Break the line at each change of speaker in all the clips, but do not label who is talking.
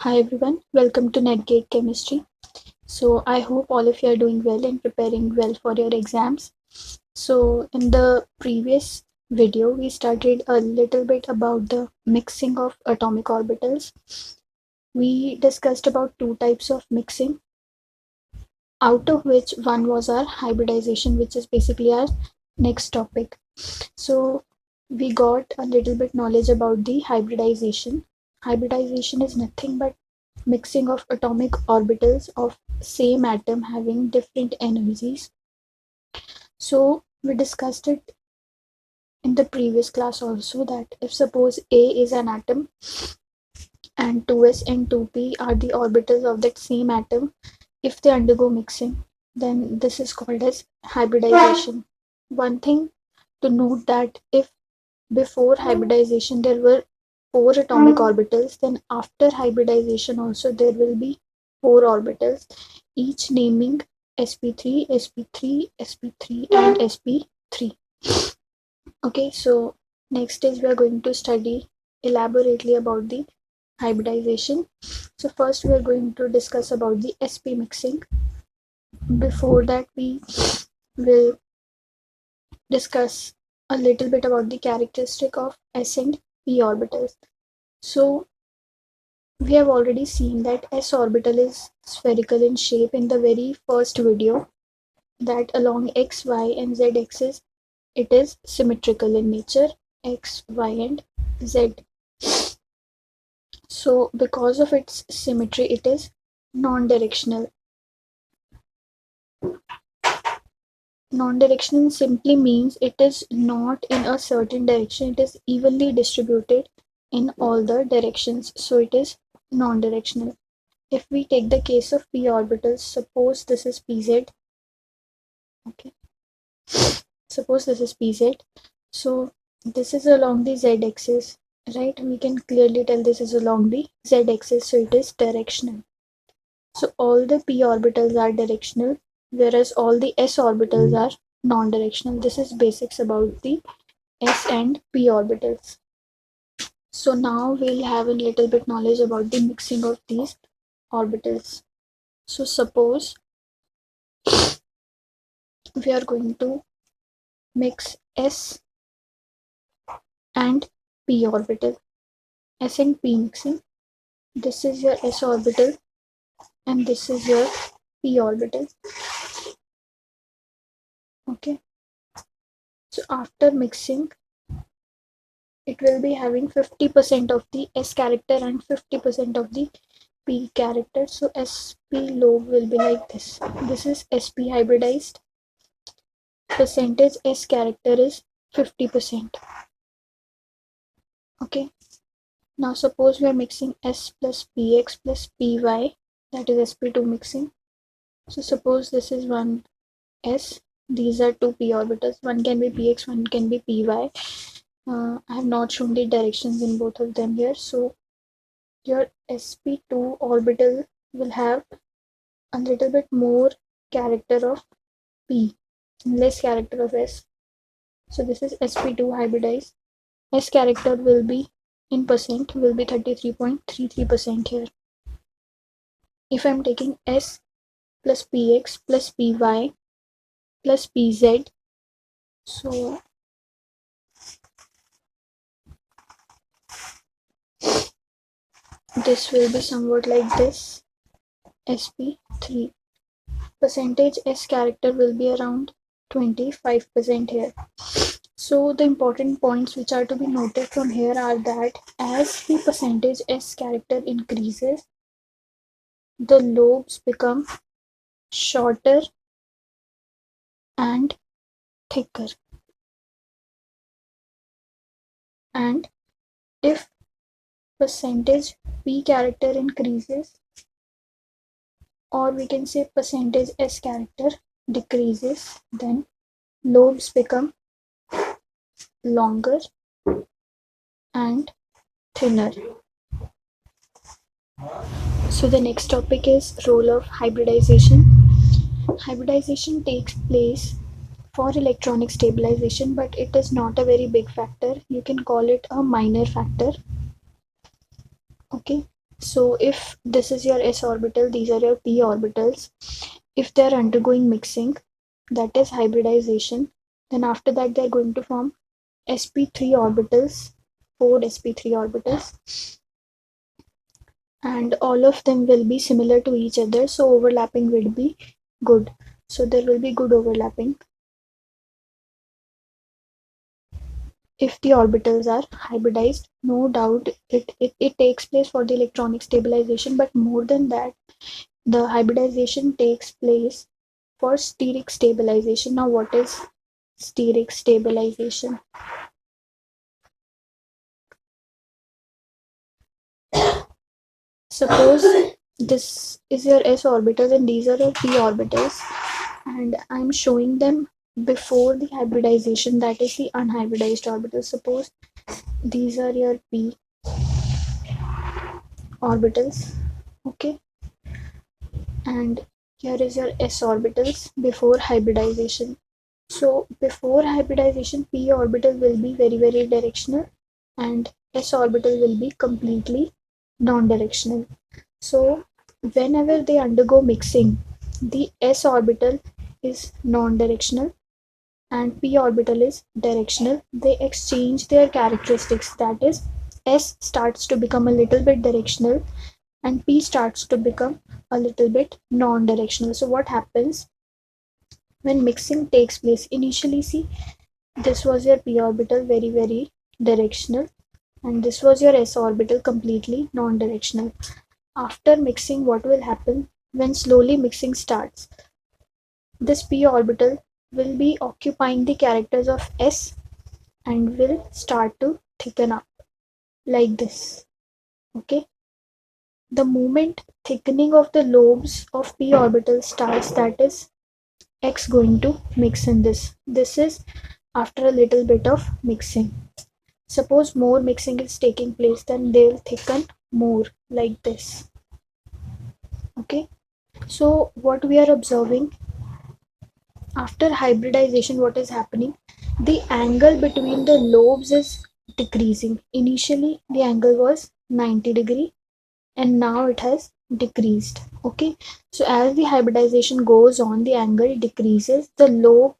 Hi everyone, welcome to Netgate Chemistry. So I hope all of you are doing well and preparing well for your exams. So in the previous video, we started a little bit about the mixing of atomic orbitals. We discussed about two types of mixing, out of which one was our hybridization, which is basically our next topic. So we got a little bit knowledge about the hybridization. Hybridization is nothing but mixing of atomic orbitals of same atom having different energies. So we discussed it in the previous class also that if suppose A is an atom and 2s and 2p are the orbitals of that same atom, if they undergo mixing, then this is called as hybridization. One thing to note that if before hybridization there were four atomic orbitals, then after hybridization also there will be four orbitals, each naming sp3, sp3, sp3 and sp3. Okay, so next is we are going to study elaborately about the hybridization. So first we are going to discuss about the sp mixing. Before that we will discuss a little bit about the characteristic of s and p orbitals. So we have already seen that s orbital is spherical in shape in the very first video, that along x, y and z axis it is symmetrical in nature, x, y and z. So because of its symmetry it is non-directional. Non-directional simply means it is not in a certain direction, it is evenly distributed in all the directions, so it is non-directional. If we take the case of p orbitals, suppose this is pz, okay, suppose this is pz, so this is along the z axis, right? We can clearly tell this is along the z axis, so it is directional. So all the p orbitals are directional, whereas all the s orbitals are non-directional. This is basics about the s and p orbitals. So now we'll have a little bit knowledge about the mixing of these orbitals. So suppose we are going to mix s and p orbital. S and p mixing. This is your s orbital and this is your p orbital. Okay. So after mixing, it will be having 50% of the s character and 50% of the p character. So sp lobe will be like this. This is sp hybridized. Percentage s character is 50%. Okay. Now suppose we are mixing s plus px plus py, that is sp2 mixing. So suppose this is one s, these are two p orbitals, one can be px, one can be py. I have not shown the directions in both of them here. So your sp2 orbital will have a little bit more character of p, less character of s. So this is sp2 hybridized. S character will be in percent will be 33.33% here. If I'm taking s plus px plus py plus pz, so this will be somewhat like this. sp3 percentage s character will be around 25% here. So the important points which are to be noted from here are that as the percentage s character increases, the lobes become shorter and thicker, and if percentage p character increases, or we can say percentage s character decreases, then lobes become longer and thinner. So the next topic is role of hybridization. Hybridization takes place for electronic stabilization, but it is not a very big factor. You can call it a minor factor. Okay. So if this is your s orbital, these are your p orbitals. If they're undergoing mixing, that is hybridization, then after that they're going to form sp3 orbitals, 4 sp3 orbitals, and all of them will be similar to each other, so overlapping will be good. So there will be good overlapping if the orbitals are hybridized. No doubt it takes place for the electronic stabilization, but more than that, the hybridization takes place for steric stabilization. Now what is steric stabilization? Suppose this is your s orbital and these are your p orbitals, and I'm showing them before the hybridization, that is the unhybridized orbitals. Suppose these are your p orbitals, okay, and here is your s orbitals before hybridization. So before hybridization, p orbital will be very directional and s orbital will be completely non-directional. So whenever they undergo mixing, the s orbital is non-directional and p orbital is directional. They exchange their characteristics, that is, s starts to become a little bit directional and p starts to become a little bit non-directional. So what happens when mixing takes place? Initially, see, this was your p orbital, very directional, and this was your s orbital, completely non-directional. After mixing, what will happen? When slowly mixing starts, this p orbital will be occupying the characters of s and will start to thicken up like this. Okay, the moment thickening of the lobes of p orbital starts, that is x going to mix in this. This is after a little bit of mixing. Suppose more mixing is taking place, then they'll thicken more like this. Okay, so what we are observing after hybridization, what is happening? The angle between the lobes is decreasing. Initially, the angle was 90 degree and now it has decreased. Okay, so as the hybridization goes on, the angle decreases, the lobe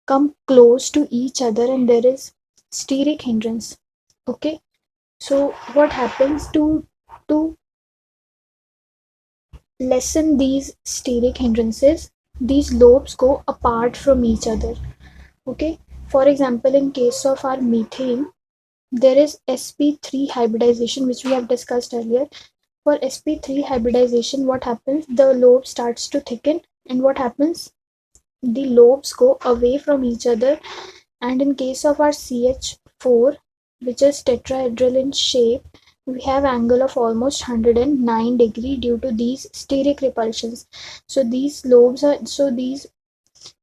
come close to each other and there is steric hindrance. Okay, so what happens to lessen these steric hindrances? These lobes go apart from each other. Okay, for example, in case of our methane, there is sp3 hybridization, which we have discussed earlier. For sp3 hybridization, what happens? The lobe starts to thicken, and what happens? The lobes go away from each other. And in case of our CH4, which is tetrahedral in shape, we have angle of almost 109 degree due to these steric repulsions. So these lobes are, so these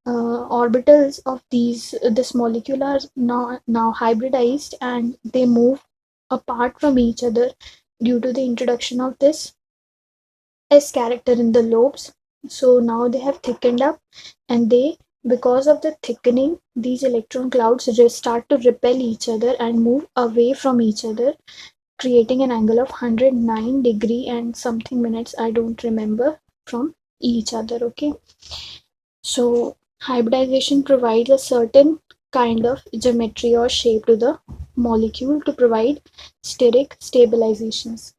orbitals of this molecule are now hybridized and they move apart from each other due to the introduction of this s character in the lobes. So now they have thickened up, and they, because of the thickening, these electron clouds just start to repel each other and move away from each other, creating an angle of 109 degree and something minutes, I don't remember, from each other. Okay, so hybridization provides a certain kind of geometry or shape to the molecule to provide steric stabilizations.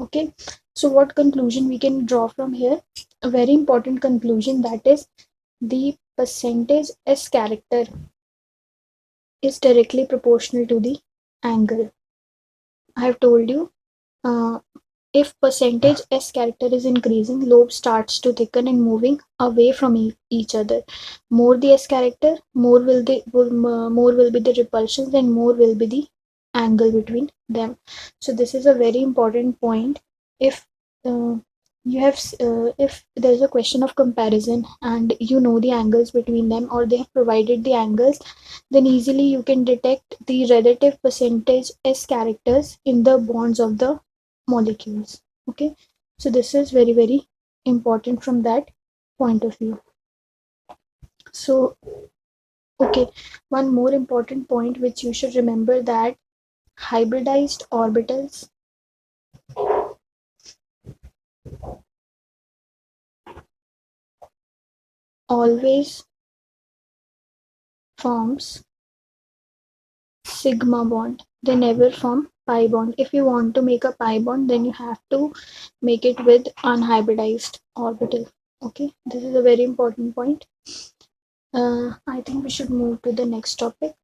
Okay, so what conclusion we can draw from here? A very important conclusion, that is the percentage s character is directly proportional to the angle. I have told you, if percentage s character is increasing, lobe starts to thicken and moving away from each other. More the s character, more will be the repulsions and more will be the angle between them. So this is a very important point. If uh, you have if there's a question of comparison and you know the angles between them, or they have provided the angles, then easily you can detect the relative percentage s characters in the bonds of the molecules. Okay, so this is very important from that point of view. So okay, one more important point which you should remember, that hybridized orbitals always forms sigma bond. They never form pi bond. If you want to make a pi bond, then you have to make it with unhybridized orbital. Okay, this is a very important point. I think we should move to the next topic,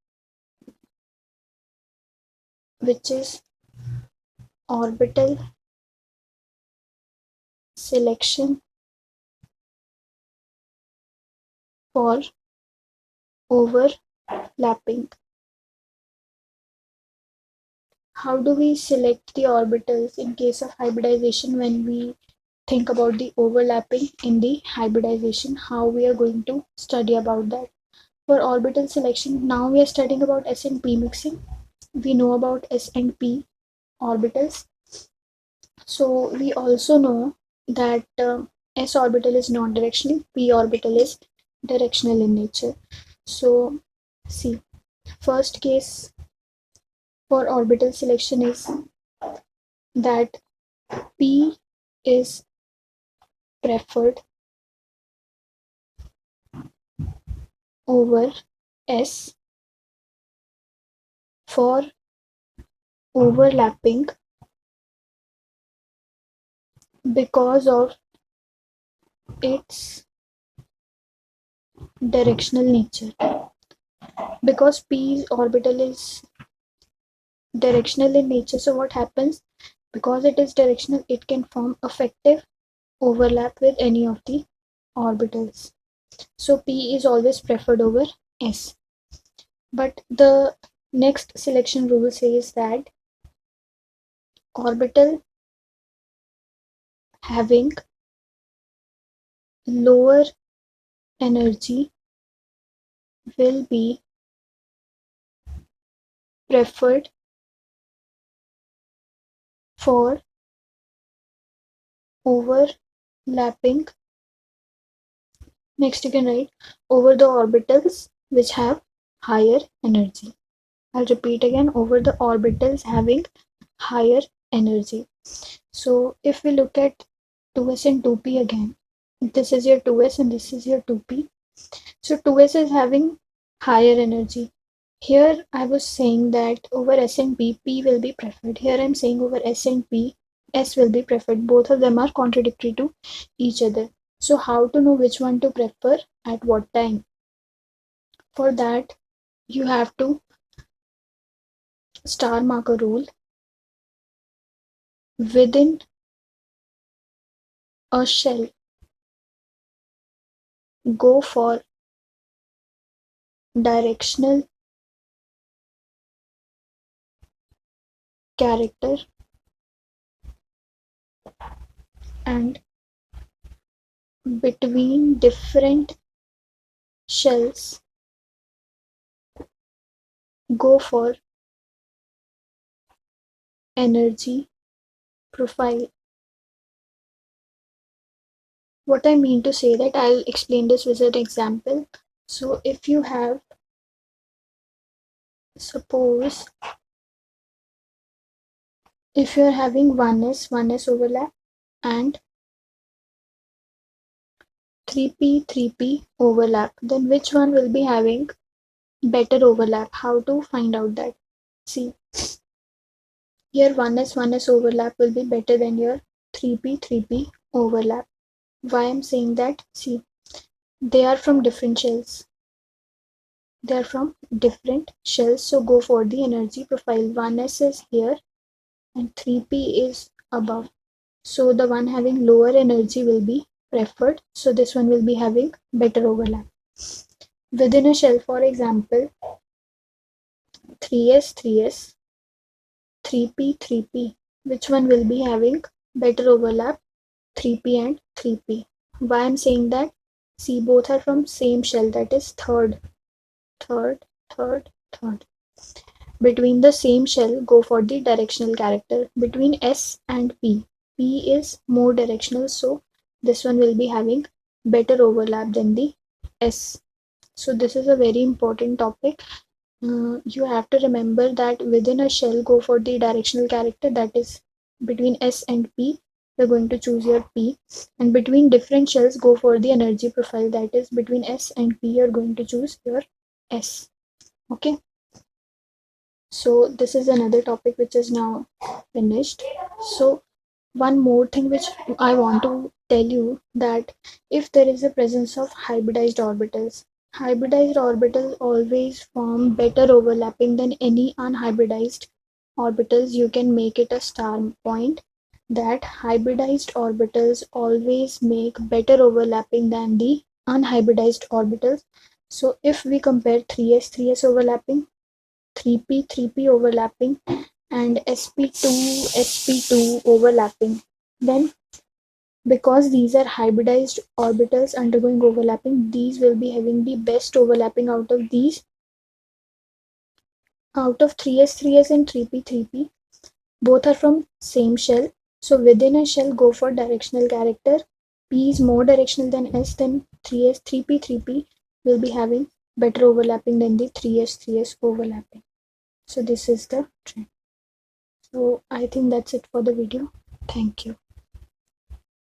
which is orbital selection for overlapping. How do we select the orbitals in case of hybridization when we think about the overlapping in the hybridization? How we are going to study about that? For orbital selection, now we are studying about S and P mixing. We know about S and P orbitals. So we also know that S orbital is non-directional, P orbital is directional in nature. So see, first case for orbital selection is that P is preferred over S for overlapping because of its directional nature. Because P's orbital is directional in nature, so what happens? Because it is directional, it can form effective overlap with any of the orbitals. So P is always preferred over S. But the next selection rule says that orbital having lower energy will be preferred for overlapping. Next you can write over the orbitals which have higher energy. I'll repeat again, over the orbitals having higher energy. So if we look at 2s and 2p again, this is your 2s and this is your 2p. So 2s is having higher energy. Here I was saying that over S and P, P will be preferred. Here I'm saying over S and P, S will be preferred. Both of them are contradictory to each other. So how to know which one to prefer at what time? For that, you have to star mark a rule. Within a shell, go for directional character and between different shells, go for energy profile. What I mean to say that I'll explain this with an example. So if you have, suppose if you're having 1s overlap and 3p overlap, then which one will be having better overlap? How to find out that? See, your 1s overlap will be better than your 3p overlap. Why I'm saying that? See, they are from different shells. They are from different shells, so go for the energy profile. 1s is here and 3p is above. So the one having lower energy will be preferred. So this one will be having better overlap. Within a shell, for example, 3s, 3p. Which one will be having better overlap? 3p and 3p. Why I'm saying that? See, both are from same shell, that is third. Between the same shell, go for the directional character. Between S and P, P is more directional, so this one will be having better overlap than the S. So this is a very important topic. You have to remember that within a shell, go for the directional character, that is between S and P. you're going to choose your P, and between different shells go for the energy profile, that is between S and P you're going to choose your S. Okay, so this is another topic which is now finished. So one more thing which I want to tell you, that if there is a presence of hybridized orbitals always form better overlapping than any unhybridized orbitals. You can make it a star point that hybridized orbitals always make better overlapping than the unhybridized orbitals. So if we compare 3s overlapping, 3p overlapping, and sp2 overlapping, then because these are hybridized orbitals undergoing overlapping, these will be having the best overlapping out of these, out of 3s and 3p. Both are from same shell, so within a shell go for directional character. P is more directional than S, then 3p will be having better overlapping than the 3s overlapping. So this is the trend. So I think that's it for the video. Thank you.